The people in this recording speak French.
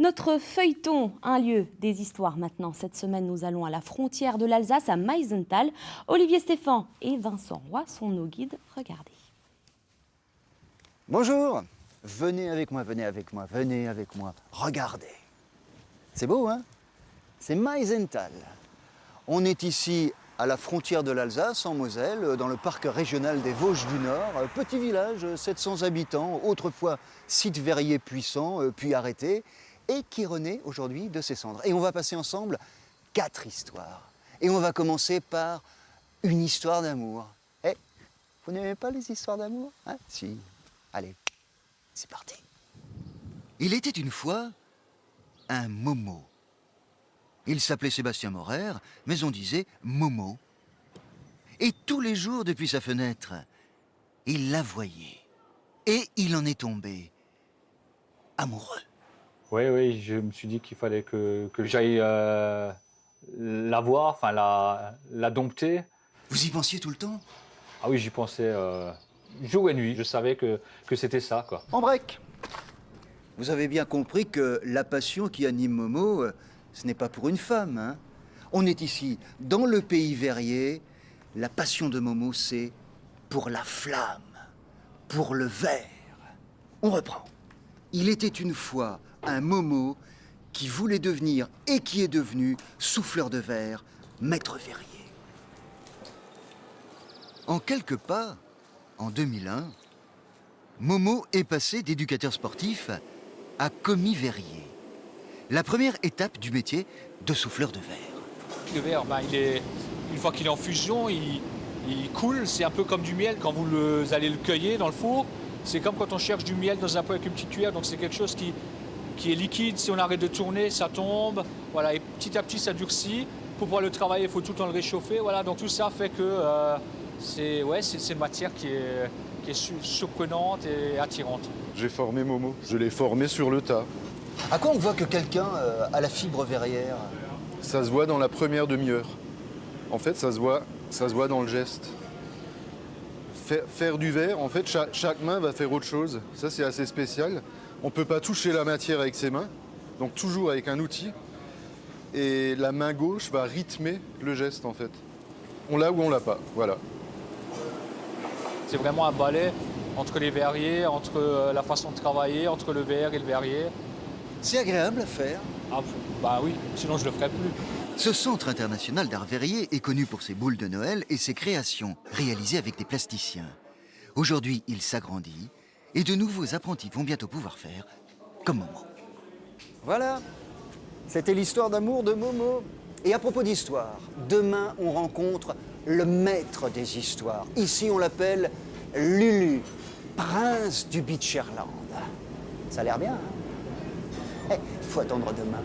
Notre feuilleton, un lieu des histoires maintenant. Cette semaine, nous allons à la frontière de l'Alsace, à Meisenthal. Olivier Stéphan et Vincent Roy sont nos guides. Regardez. Bonjour, venez avec moi, venez avec moi, venez avec moi. Regardez. C'est beau, hein? C'est Meisenthal. On est ici à la frontière de l'Alsace, en Moselle, dans le parc régional des Vosges du Nord. Petit village, 700 habitants, autrefois site verrier puissant, puis arrêté, et qui renaît aujourd'hui de ses cendres. Et on va passer ensemble 4 histoires. Et on va commencer par une histoire d'amour. Eh, vous n'aimez pas les histoires d'amour, hein? Si. Allez, c'est parti. Il était une fois un Momo. Il s'appelait Sébastien Morer, mais on disait Momo. Et tous les jours, depuis sa fenêtre, il la voyait. Et il en est tombé amoureux. Oui, je me suis dit qu'il fallait que j'aille la voir, enfin la dompter. Vous y pensiez tout le temps? Ah oui, j'y pensais jour et nuit. Je savais que c'était ça, quoi. En break. Vous avez bien compris que la passion qui anime Momo, ce n'est pas pour une femme, hein. On est ici, dans le pays verrier. La passion de Momo, c'est pour la flamme, pour le verre. On reprend. Il était une fois un Momo qui voulait devenir et qui est devenu souffleur de verre, maître verrier. En quelques pas, en 2001, Momo est passé d'éducateur sportif à commis verrier. La première étape du métier de souffleur de verre. Le verre, une fois qu'il est en fusion, il coule. C'est un peu comme du miel quand vous allez le cueillir dans le four. C'est comme quand on cherche du miel dans un pot avec une petite cuillère. Donc c'est quelque chose qui est liquide. Si on arrête de tourner, ça tombe. Voilà, et petit à petit, ça durcit. Pour pouvoir le travailler, il faut tout le temps le réchauffer. Voilà, donc tout ça fait que c'est une matière qui est surprenante et attirante. J'ai formé Momo. Je l'ai formé sur le tas. À quoi on voit que quelqu'un a la fibre verrière? Ça se voit dans la première demi-heure. En fait, ça se voit dans le geste. Faire du verre, en fait, chaque main va faire autre chose. Ça, c'est assez spécial. On ne peut pas toucher la matière avec ses mains, donc toujours avec un outil. Et la main gauche va rythmer le geste, en fait. On l'a ou on l'a pas, voilà. C'est vraiment un balai entre les verriers, entre la façon de travailler, entre le verre et le verrier. C'est agréable à faire. Ah, bah oui, sinon je le ferais plus. Ce centre international d'art verrier est connu pour ses boules de Noël et ses créations réalisées avec des plasticiens. Aujourd'hui, il s'agrandit et de nouveaux apprentis vont bientôt pouvoir faire comme Momo. Voilà, c'était l'histoire d'amour de Momo. Et à propos d'histoire, demain on rencontre le maître des histoires. Ici on l'appelle Lulu, prince du Beacherland. Ça a l'air bien, hein? Faut attendre demain.